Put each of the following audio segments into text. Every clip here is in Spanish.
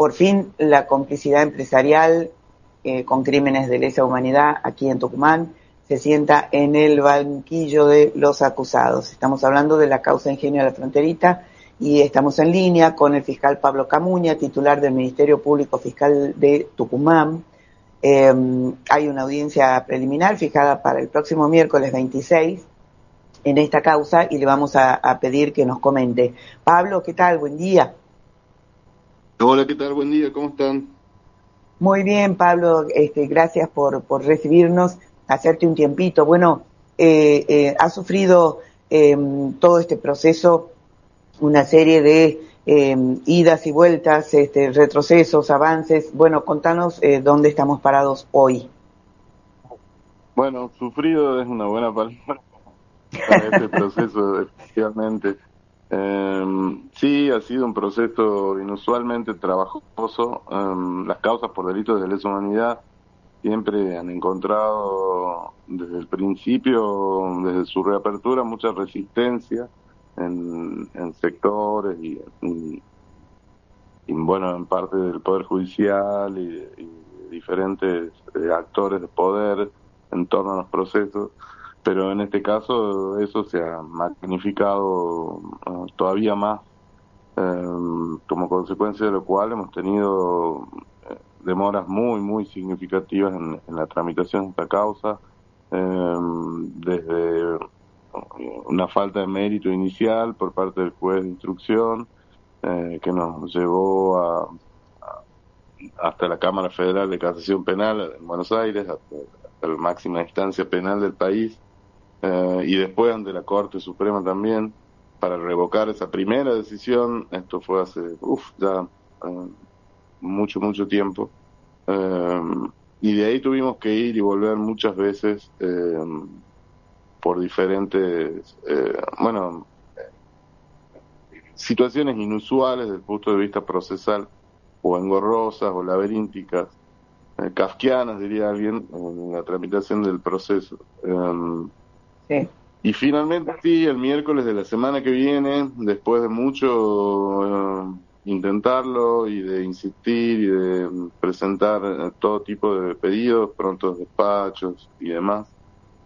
por fin la complicidad empresarial con crímenes de lesa humanidad aquí en Tucumán se sienta en el banquillo de los acusados. Estamos hablando de la causa Ingenio de la Fronterita y estamos en línea con el fiscal Pablo Camuña, titular del Ministerio Público Fiscal de Tucumán. Hay una audiencia preliminar fijada para el próximo miércoles 26 en esta causa y le vamos a pedir que nos comente. Pablo, ¿qué tal? Buen día. Hola, ¿qué tal? Buen día, ¿cómo están? Muy bien, Pablo, gracias por recibirnos, hacerte un tiempito. Bueno, ha sufrido todo este proceso una serie de idas y vueltas, retrocesos, avances. Bueno, contanos dónde estamos parados hoy. Bueno, sufrido es una buena palabra para este proceso, efectivamente. Sí, ha sido un proceso inusualmente trabajoso. Las causas por delitos de lesa humanidad siempre han encontrado desde el principio, desde su reapertura, mucha resistencia en sectores y bueno, en parte del Poder Judicial y diferentes actores de poder en torno a los procesos. Pero en este caso eso se ha magnificado todavía más, como consecuencia de lo cual hemos tenido demoras muy significativas en la tramitación de esta causa, desde una falta de mérito inicial por parte del juez de instrucción, que nos llevó hasta la Cámara Federal de Casación Penal en Buenos Aires, hasta la máxima instancia penal del país, y después ante la Corte Suprema también, para revocar esa primera decisión. Esto fue hace ya mucho tiempo, y de ahí tuvimos que ir y volver muchas veces por diferentes situaciones inusuales desde el punto de vista procesal, o engorrosas o laberínticas, kafkianas, diría alguien, en la tramitación del proceso. Sí. Y finalmente, sí, el miércoles de la semana que viene, después de mucho intentarlo y de insistir y de presentar todo tipo de pedidos, prontos despachos y demás,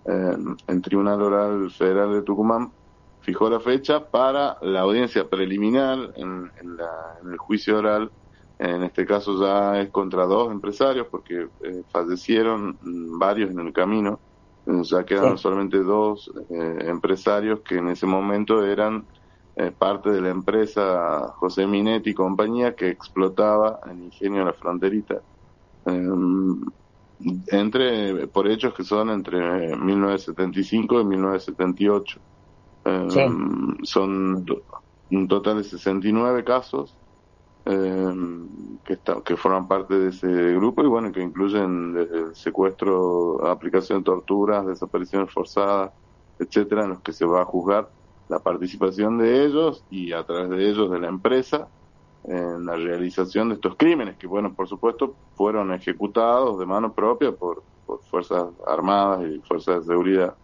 el Tribunal Oral Federal de Tucumán fijó la fecha para la audiencia preliminar en el juicio oral. En este caso ya es contra 2 empresarios porque fallecieron varios en el camino. Ya quedan solamente 2 empresarios que en ese momento eran parte de la empresa José Minetti y compañía, que explotaba el Ingenio de la Fronterita, por hechos que son entre 1975 y 1978. Son un total de 69 casos que forman parte de ese grupo, y bueno, que incluyen desde el secuestro, aplicación de torturas, desapariciones forzadas, etcétera, en los que se va a juzgar la participación de ellos y a través de ellos de la empresa en la realización de estos crímenes, que bueno, por supuesto fueron ejecutados de mano propia por fuerzas armadas y fuerzas de seguridad,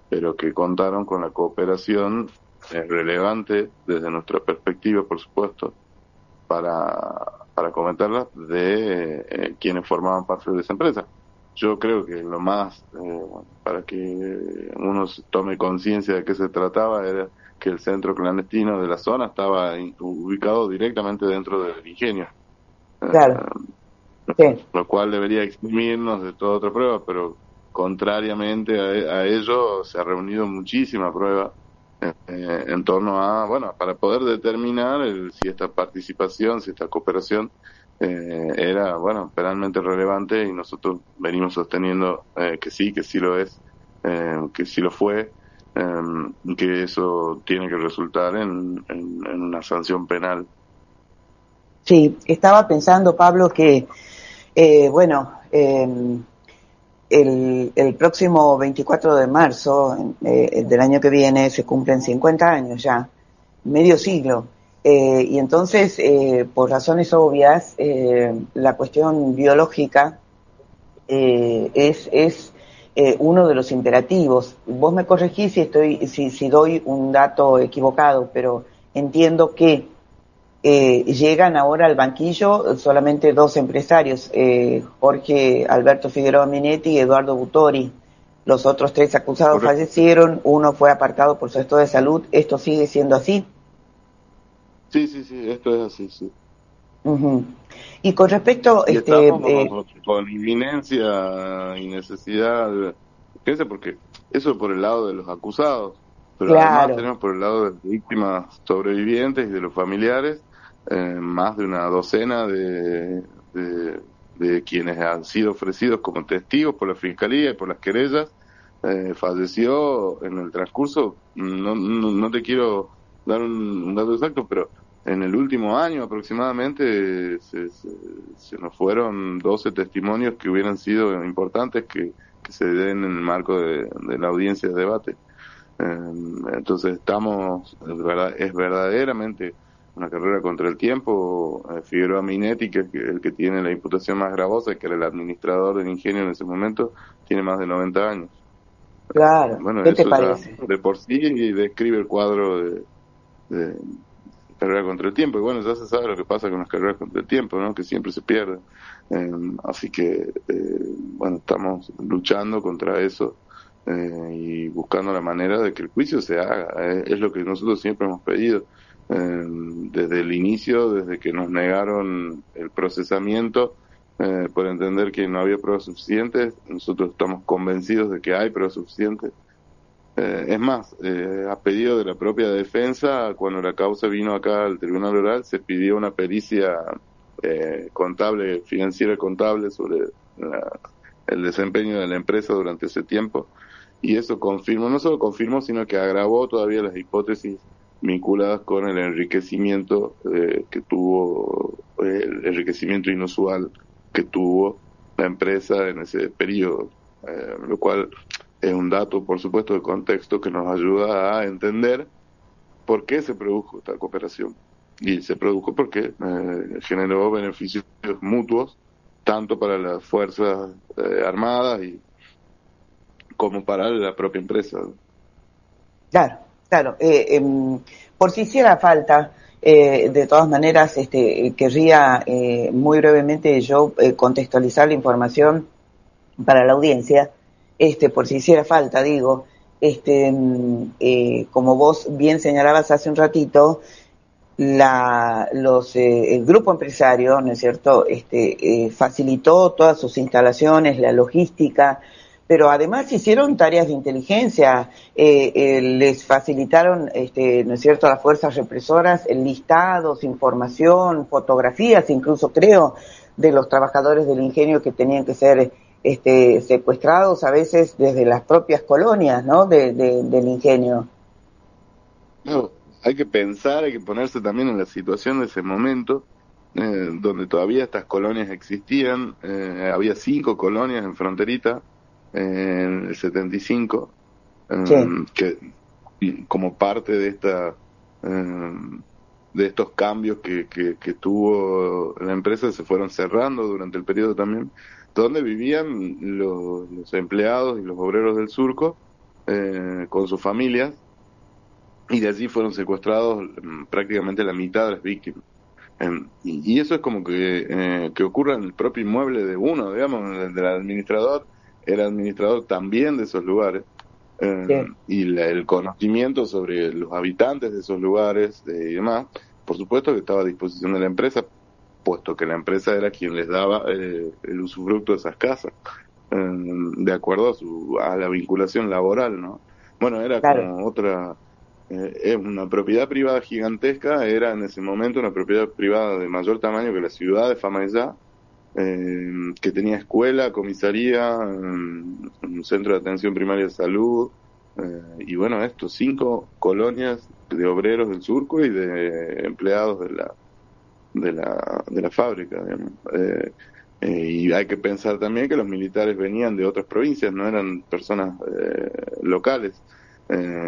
pero que contaron con la cooperación relevante desde nuestra perspectiva, por supuesto, para comentarlas, de quienes formaban parte de esa empresa. Yo creo que lo más, para que uno tome conciencia de qué se trataba, era que el centro clandestino de la zona estaba ubicado directamente dentro del ingenio. Claro. Sí. Lo cual debería eximirnos de toda otra prueba, pero contrariamente a ello se ha reunido muchísima prueba en torno a, para poder determinar si esta participación, si esta cooperación era, penalmente relevante, y nosotros venimos sosteniendo que sí lo es, que sí lo fue, que eso tiene que resultar en una sanción penal. Sí, estaba pensando, Pablo, que el próximo 24 de marzo del año que viene se cumplen 50 años ya, medio siglo, y entonces, por razones obvias, la cuestión biológica es uno de los imperativos. Vos me corregís si doy un dato equivocado, pero entiendo que llegan ahora al banquillo solamente 2 empresarios, Jorge Alberto Figueroa Minetti y Eduardo Butori. Los otros 3 acusados Correcto. fallecieron, uno fue apartado por su estado de salud. ¿Esto sigue siendo así? Sí, esto es así, sí. Uh-huh. Y con respecto, Y estamos con inminencia y necesidad, fíjense, porque eso por el lado de los acusados, pero además claro, tenemos por el lado de las víctimas sobrevivientes y de los familiares, más de una docena de quienes han sido ofrecidos como testigos por la Fiscalía y por las querellas, falleció en el transcurso, no te quiero dar un dato exacto, pero en el último año aproximadamente se nos fueron 12 testimonios que hubieran sido importantes que se den en el marco de la audiencia de debate. Entonces es verdaderamente una carrera contra el tiempo. Figueroa Minetti, que es el que tiene la imputación más gravosa, que era el administrador del ingenio en ese momento, tiene más de 90 años. claro. Bueno, ¿Qué te eso ya parece? de por sí describe el cuadro de carrera contra el tiempo. Y bueno, ya se sabe lo que pasa con las carreras contra el tiempo, ¿no? Que siempre se pierde. Así que, bueno, estamos luchando contra eso y buscando la manera de que el juicio se haga. Es lo que nosotros siempre hemos pedido. Desde el inicio, desde que nos negaron el procesamiento, por entender que no había pruebas suficientes, nosotros estamos convencidos de que hay pruebas suficientes. Es más, a pedido de la propia defensa, cuando la causa vino acá al Tribunal Oral, se pidió una pericia contable, financiera y contable sobre el desempeño de la empresa durante ese tiempo. Y eso confirmó, no solo confirmó, sino que agravó todavía las hipótesis vinculadas con el enriquecimiento que tuvo, el enriquecimiento inusual que tuvo la empresa en ese periodo, lo cual es un dato, por supuesto, de contexto que nos ayuda a entender por qué se produjo esta cooperación. Y se produjo porque generó beneficios mutuos, tanto para las Fuerzas Armadas como para la propia empresa. Claro, claro. Por si hiciera falta, de todas maneras, querría muy brevemente yo contextualizar la información para la audiencia, por si hiciera falta, digo, como vos bien señalabas hace un ratito, el grupo empresario, ¿no es cierto?, facilitó todas sus instalaciones, la logística, pero además hicieron tareas de inteligencia, les facilitaron, ¿no es cierto?, a las fuerzas represoras listados, información, fotografías, incluso creo, de los trabajadores del ingenio que tenían que ser secuestrados a veces desde las propias colonias, ¿no?, del ingenio. No, hay que pensar, hay que ponerse también en la situación de ese momento, donde todavía estas colonias existían. Había 5 colonias en Fronterita en el 75, Sí, que como parte de estos cambios que tuvo la empresa, se fueron cerrando durante el periodo también, donde vivían los empleados y los obreros del surco con sus familias, y de allí fueron secuestrados prácticamente la mitad de las víctimas. Y eso es como que ocurra en el propio inmueble de uno, digamos, del administrador, era administrador también de esos lugares, sí, y el conocimiento sobre los habitantes de esos lugares y demás, por supuesto que estaba a disposición de la empresa, puesto que la empresa era quien les daba el usufructo de esas casas, de acuerdo a la vinculación laboral, ¿no? Bueno, era claro. como otra... es una propiedad privada gigantesca, era en ese momento una propiedad privada de mayor tamaño que la ciudad de Famaillá, que tenía escuela, comisaría, un centro de atención primaria de salud, y bueno, 5 colonias de obreros del surco y de empleados de la fábrica, digamos. Y hay que pensar también que los militares venían de otras provincias, no eran personas locales.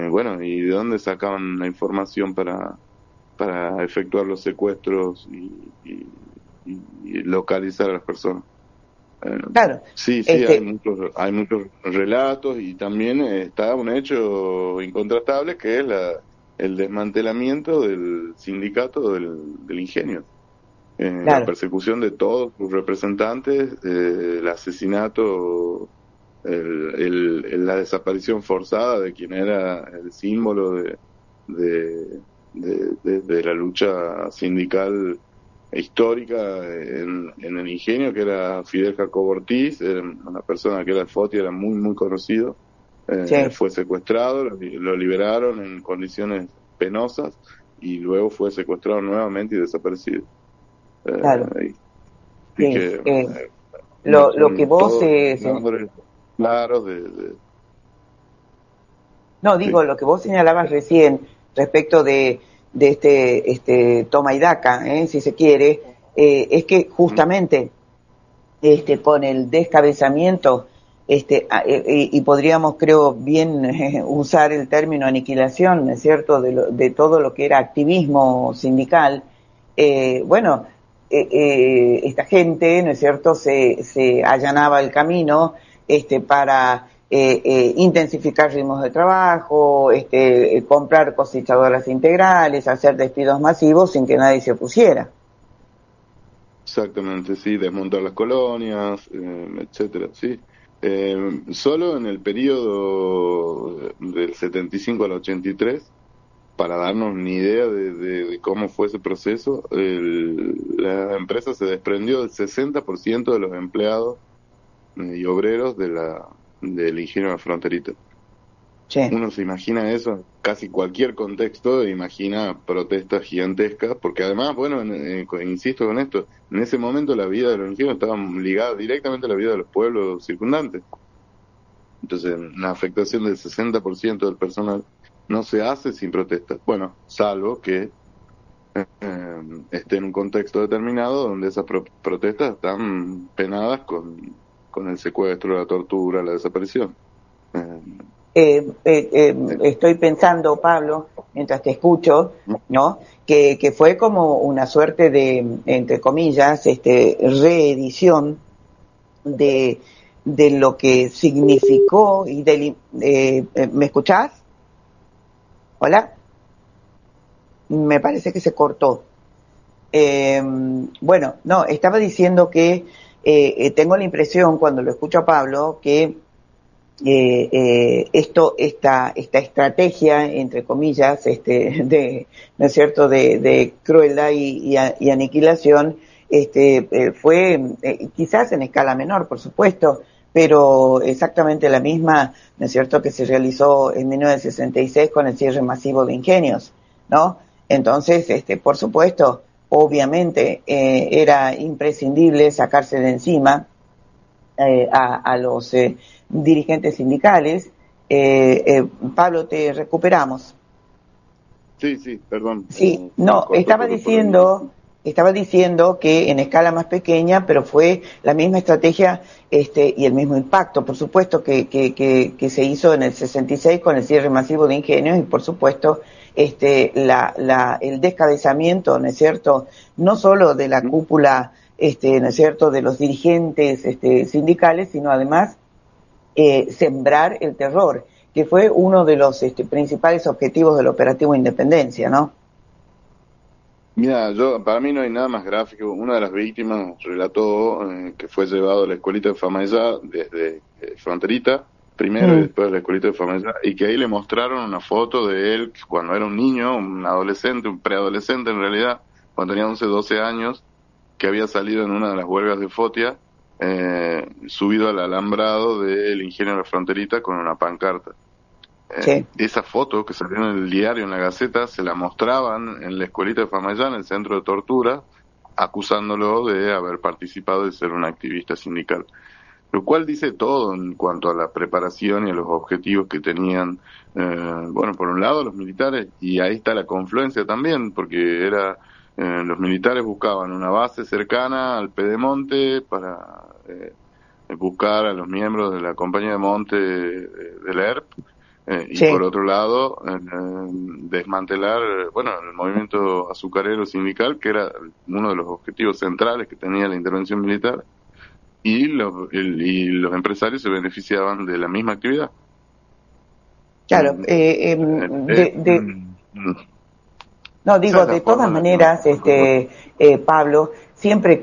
Bueno, ¿y de dónde sacaban la información para efectuar los secuestros y localizar a las personas? Claro, Sí, hay muchos relatos, y también está un hecho incontrastable, que es el desmantelamiento del sindicato del ingenio, Claro. la persecución de todos sus representantes, el asesinato, la desaparición forzada de quien era el símbolo de la lucha sindical histórica en el ingenio, que era Fidel Jacobo Ortiz, era una persona que era el FOTI, era muy, muy conocido. Sí. Fue secuestrado, lo liberaron en condiciones penosas y luego fue secuestrado nuevamente y desaparecido. Claro. Y Sí, que lo que vos... nombres claros No, digo, sí. lo que vos señalabas recién respecto de este toma y daca, si se quiere, es que justamente con el descabezamiento, y podríamos, creo, bien usar el término aniquilación, ¿no es cierto?, de todo lo que era activismo sindical. Bueno, esta gente, ¿no es cierto?, se allanaba el camino para intensificar ritmos de trabajo, comprar cosechadoras integrales, hacer despidos masivos sin que nadie se opusiera. Exactamente, sí, desmontar las colonias, etcétera, sí. Solo en el periodo del 75 al 83, para darnos una idea de cómo fue ese proceso, la empresa se desprendió del 60% de los empleados y obreros del ingenio de la Fronterita. Sí. Uno se imagina eso en casi cualquier contexto, imagina protestas gigantescas, porque además, bueno, insisto con esto, en ese momento la vida de los indígenas estaba ligada directamente a la vida de los pueblos circundantes. Entonces, la afectación del 60% del personal no se hace sin protestas. Bueno, salvo que esté en un contexto determinado donde esas protestas están penadas con el secuestro, la tortura, la desaparición. Estoy pensando, Pablo, mientras te escucho, ¿no? Que fue como una suerte de, entre comillas, reedición de lo que significó y ¿me escuchás? ¿Hola? Me parece que se cortó. Bueno, no, estaba diciendo que tengo la impresión, cuando lo escucho a Pablo, que esta estrategia, entre comillas, ¿no es cierto?, de crueldad y aniquilación, fue quizás en escala menor, por supuesto, pero exactamente la misma, ¿no es cierto?, que se realizó en 1966 con el cierre masivo de ingenios, ¿no? Entonces, por supuesto, obviamente, era imprescindible sacarse de encima a los dirigentes sindicales. Pablo, te recuperamos. Sí, perdón. Sí, no, estaba diciendo que en escala más pequeña, pero fue la misma estrategia y el mismo impacto, por supuesto, que se hizo en el 66 con el cierre masivo de ingenios y, por supuesto, el descabezamiento, ¿no es cierto?, no solo de la cúpula, ¿no es cierto?, de los dirigentes sindicales, sino además sembrar el terror, que fue uno de los principales objetivos del operativo Independencia, ¿no? Mira, para mí no hay nada más gráfico. Una de las víctimas relató que fue llevado a la escuelita de Famaillá desde Fronterita, primero y después a la escuelita de Famaillá, y que ahí le mostraron una foto de él cuando era un niño, un adolescente, un preadolescente en realidad, cuando tenía 11, 12 años, que había salido en una de las huelgas de Fotia, subido al alambrado del ingenio de la Fronterita con una pancarta. Sí. Esa foto que salió en el diario, en la Gaceta, se la mostraban en la escuelita de Famaillá, en el centro de tortura, acusándolo de haber participado de ser un activista sindical. Lo cual dice todo en cuanto a la preparación y a los objetivos que tenían, bueno, por un lado los militares, y ahí está la confluencia también, porque los militares buscaban una base cercana al Pedemonte para buscar a los miembros de la compañía de monte de la ERP, y Sí. por otro lado desmantelar, bueno, el movimiento azucarero sindical, que era uno de los objetivos centrales que tenía la intervención militar, y los empresarios se beneficiaban de la misma actividad. Claro, Mm. No, Esa digo, es la de todas forma en la que maneras, Pablo, siempre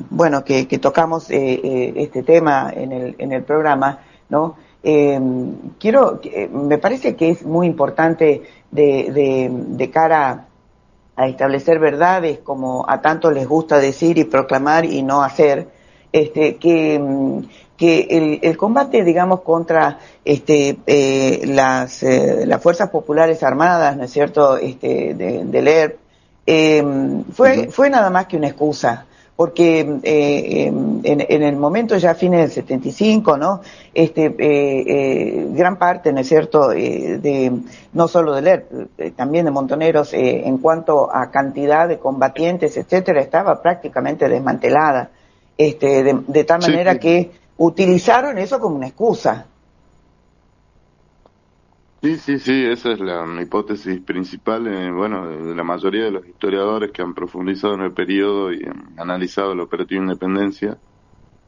bueno, que tocamos este tema en el programa, ¿no? Me parece que es muy importante de cara a establecer verdades, como a tantos les gusta decir y proclamar y no hacer, que el combate, digamos, contra las fuerzas populares armadas, ¿no es cierto?, del ERP, Ujú. fue nada más que una excusa, porque en el momento ya fines del 75, ¿no?, gran parte, ¿no es cierto?, no solo del ERP, también de Montoneros, en cuanto a cantidad de combatientes, etcétera, estaba prácticamente desmantelada, de tal Sí, manera que utilizaron eso como una excusa. sí, sí, sí, esa es la hipótesis principal, bueno, de la mayoría de los historiadores que han profundizado en el periodo y han analizado la operativa Independencia.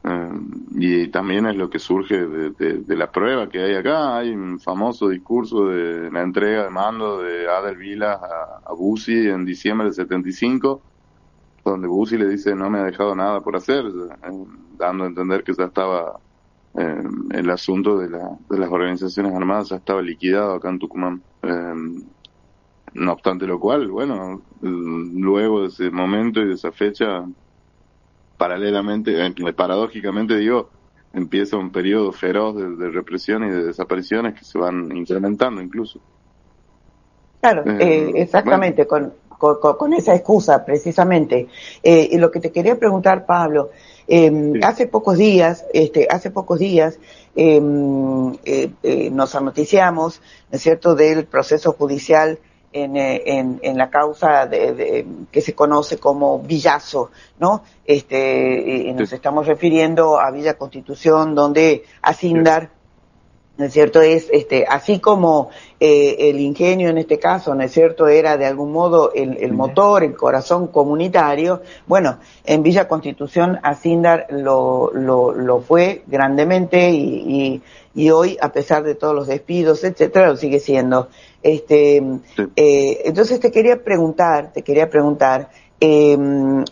Eh, y también es lo que surge de la prueba que hay acá. Hay un famoso discurso de la entrega de mando de Adel Vilas a Bussi en diciembre del 75, donde Bussi le dice no me ha dejado nada por hacer, dando a entender que ya estaba el asunto de las organizaciones armadas ya estaba liquidado acá en Tucumán. No obstante lo cual, bueno, luego de ese momento y de esa fecha, paralelamente, paradójicamente digo, empieza un periodo feroz de represión y de desapariciones que se van incrementando incluso. Claro, Bueno, exactamente, con esa excusa, precisamente. Y lo que te quería preguntar, Pablo, sí, hace pocos días nos anoticiamos, ¿no es cierto?, del proceso judicial en la causa que se conoce como Villazo, ¿no? Y sí, nos estamos refiriendo a Villa Constitución, donde sí, Asindar, ¿no es cierto? Es así como el ingenio en este caso, ¿no es cierto?, era de algún modo el motor, el corazón comunitario. Bueno, en Villa Constitución Asindar lo fue grandemente y hoy, a pesar de todos los despidos, etcétera, lo sigue siendo. sí. Entonces te quería preguntar,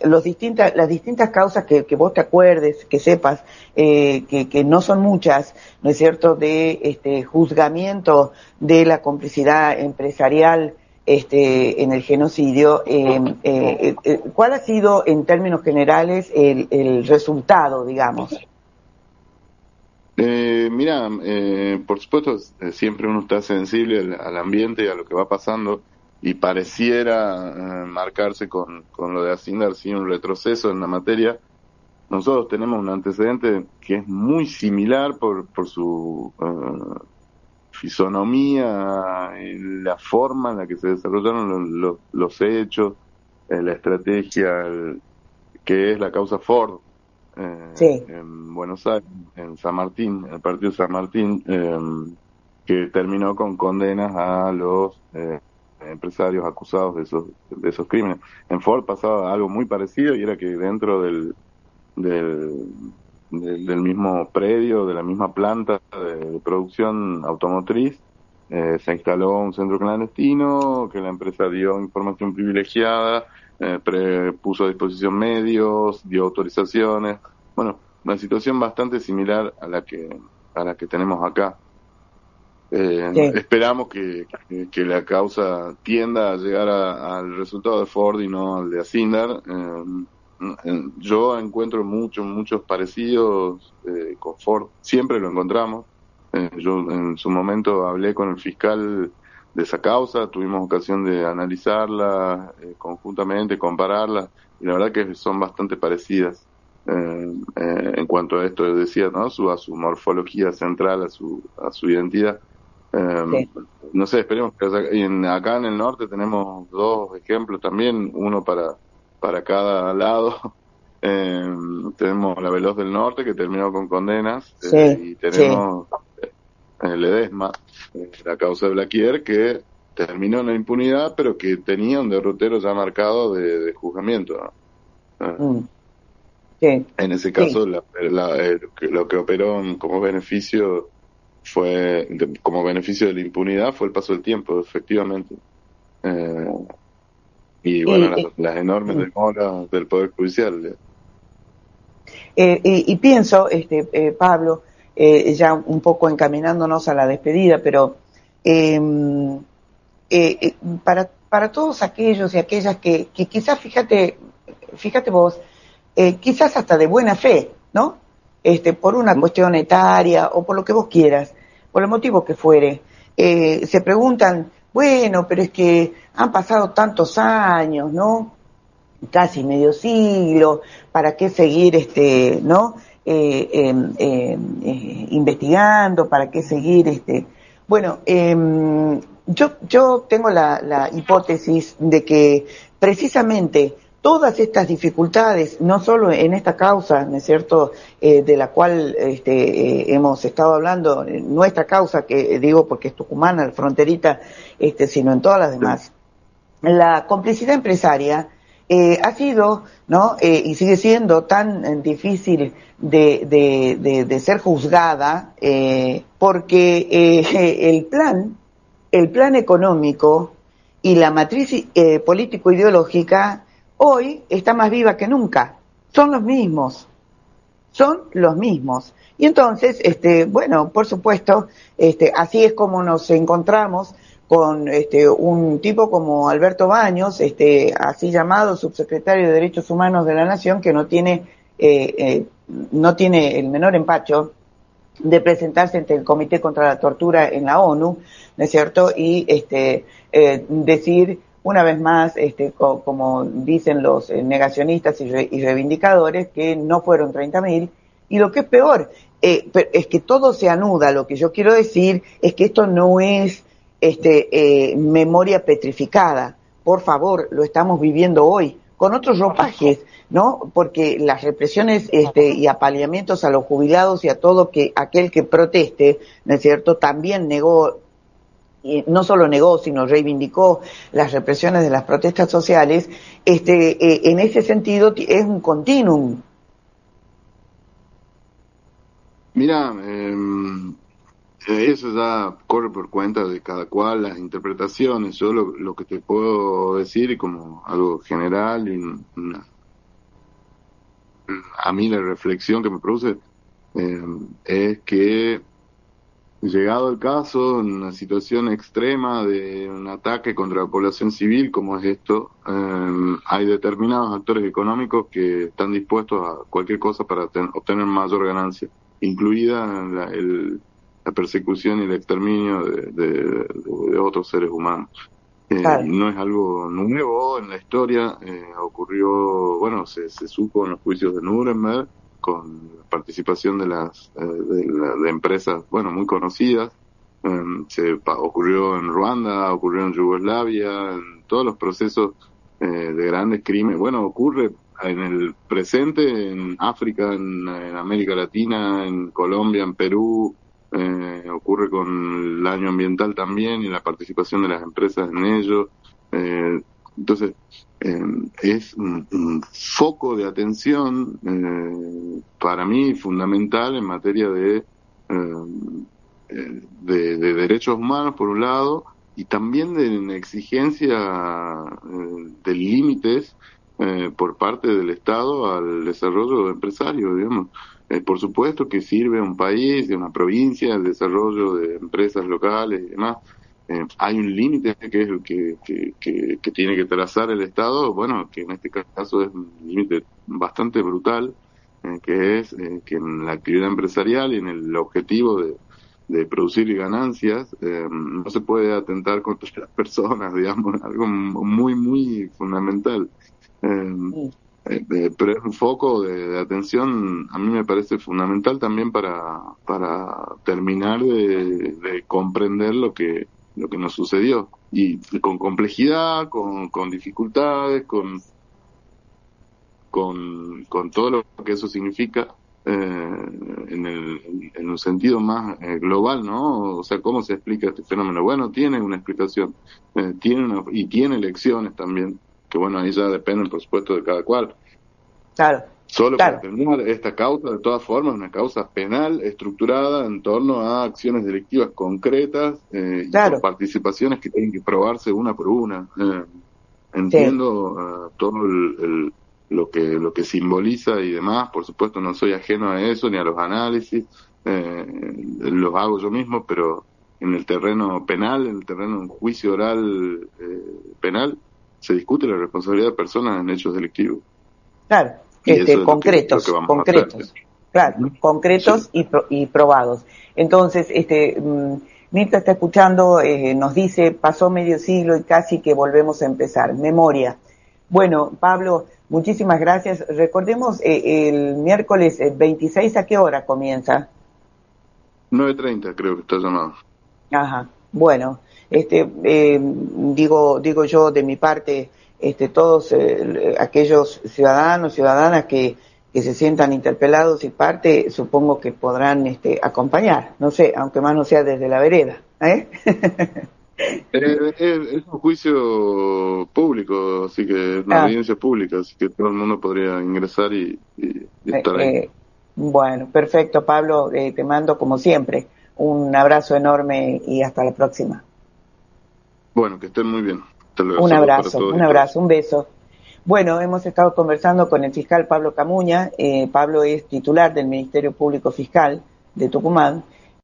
las distintas causas que vos te acuerdes, que sepas, que no son muchas, ¿no es cierto?, de juzgamiento de la complicidad empresarial en el genocidio. ¿Cuál ha sido, en términos generales, el resultado, digamos? Mira, por supuesto, siempre uno está sensible al ambiente y a lo que va pasando y pareciera marcarse con lo de Asindar, sí, un retroceso en la materia. Nosotros tenemos un antecedente que es muy similar por su fisonomía, la forma en la que se desarrollaron los hechos, la estrategia, que es la causa Ford Sí, en Buenos Aires, en San Martín, en el partido de San Martín, que terminó con condenas a los empresarios acusados de esos crímenes. En Ford pasaba algo muy parecido y era que dentro del, del mismo predio, de la misma planta de producción automotriz, se instaló un centro clandestino, que la empresa dio información privilegiada, puso a disposición medios, dio autorizaciones. Bueno, una situación bastante similar a la que tenemos acá. sí. Esperamos que la causa tienda a llegar al resultado de Ford y no al de Asindar. Yo encuentro muchos parecidos con Ford, siempre lo encontramos. Yo en su momento hablé con el fiscal de esa causa, tuvimos ocasión de analizarla conjuntamente, compararla, y la verdad que son bastante parecidas. En cuanto a esto, decía, ¿no? A su morfología central, a su identidad. Sí. No sé, esperemos que acá en el norte tenemos dos ejemplos también, uno para cada lado. Tenemos la Veloz del Norte que terminó con condenas Sí, y sí. tenemos Ledesma, la causa de Blaquier, que terminó en la impunidad, pero que tenía un derrotero ya marcado de juzgamiento, ¿no? Mm, sí, En ese sí. caso, lo que operó como beneficio como beneficio de la impunidad, fue el paso del tiempo, efectivamente. Y bueno, las enormes demoras del Poder Judicial. Y pienso, Pablo, ya un poco encaminándonos a la despedida, pero para todos aquellos y aquellas que quizás, fíjate vos, quizás hasta de buena fe, ¿no? Por una cuestión etaria o por lo que vos quieras, por el motivo que fuere, se preguntan, bueno, pero es que han pasado tantos años, ¿no? Casi medio siglo, ¿para qué seguir, ¿no? Investigando, ¿para qué seguir, Bueno, yo tengo la hipótesis de que precisamente todas estas dificultades, no solo en esta causa, ¿no es cierto?, de la cual hemos estado hablando, nuestra causa, que digo porque es tucumana, fronterita, sino en todas las demás. La complicidad empresaria ha sido, ¿no? Y sigue siendo tan difícil de ser juzgada porque el plan económico y la matriz político-ideológica hoy está más viva que nunca. Son los mismos. Y entonces, bueno, por supuesto, así es como nos encontramos con un tipo como Alberto Baños, así llamado subsecretario de Derechos Humanos de la Nación, que no tiene el menor empacho de presentarse ante el Comité contra la Tortura en la ONU, ¿no es cierto? Y decir una vez más, como dicen los negacionistas y reivindicadores, que no fueron 30.000, y lo que es peor, es que todo se anuda. Lo que yo quiero decir es que esto no es memoria petrificada. Por favor, lo estamos viviendo hoy, con otros ropajes, ¿no? Porque las represiones y apaleamientos a los jubilados y a todo aquel que proteste, ¿no es cierto?, también negó, no solo negó, sino reivindicó las represiones de las protestas sociales. En ese sentido es un continuum. Mira, eso ya corre por cuenta de cada cual, las interpretaciones. Yo lo que te puedo decir, y como algo general, y a mí la reflexión que me produce es que, llegado el caso, en una situación extrema de un ataque contra la población civil como es esto, hay determinados actores económicos que están dispuestos a cualquier cosa para obtener mayor ganancia, incluida la persecución y el exterminio de otros seres humanos. Claro. No es algo nuevo en la historia, ocurrió, bueno, se supo en los juicios de Nuremberg, con la participación de empresas, bueno, muy conocidas. Ocurrió en Ruanda, ocurrió en Yugoslavia, en todos los procesos de grandes crímenes. Bueno, ocurre en el presente, en África, en América Latina, en Colombia, en Perú. Ocurre con el daño ambiental también y la participación de las empresas en ello. Entonces, es un foco de atención para mí fundamental en materia de derechos humanos, por un lado, y también de una exigencia de límites por parte del Estado al desarrollo empresario, digamos. Por supuesto que sirve a un país, a una provincia, el desarrollo de empresas locales y demás. Hay un límite que es el que tiene que trazar el Estado, bueno, que en este caso es un límite bastante brutal, que es que en la actividad empresarial y en el objetivo de producir ganancias, no se puede atentar contra las personas, digamos, algo muy, muy fundamental. Pero es un foco de atención, a mí me parece fundamental también para terminar de comprender lo que nos sucedió, y con complejidad, con dificultades, con todo lo que eso significa en un sentido más global, ¿no? O sea, ¿cómo se explica este fenómeno? Bueno, tiene una explicación, tiene lecciones también, que bueno, ahí ya dependen, por supuesto, de cada cual. Claro. Solo Claro, para terminar, esta causa, de todas formas, es una causa penal estructurada en torno a acciones delictivas concretas y con claro, participaciones que tienen que probarse una por una. sí, Entiendo todo lo que simboliza y demás. Por supuesto, no soy ajeno a eso ni a los análisis. Los hago yo mismo, pero en el terreno penal, en el terreno de un juicio oral penal, se discute la responsabilidad de personas en hechos delictivos. claro, Y eso es lo que concretos, vamos a hacer. concretos, claro, Ujú. Sí. concretos y probados. Entonces, Mirta está escuchando, nos dice, pasó medio siglo y casi que volvemos a empezar. Memoria. Bueno, Pablo, muchísimas gracias. Recordemos, el miércoles 26, ¿a qué hora comienza? 9:30 creo que está llamado. Ajá. Bueno, digo yo de mi parte, todos aquellos ciudadanos, ciudadanas que se sientan interpelados y parte, supongo que podrán acompañar, no sé, aunque más no sea desde la vereda, ¿eh? Es un juicio público, así que es una Ah, audiencia pública, así que todo el mundo podría ingresar y eh, estar ahí. eh, bueno, perfecto, Pablo, te mando como siempre un abrazo enorme y hasta la próxima. Bueno, que estén muy bien. Hasta luego. Saludos para todos y Un todas. abrazo, un beso. Bueno, hemos estado conversando con el fiscal Pablo Camuña. Pablo es titular del Ministerio Público Fiscal de Tucumán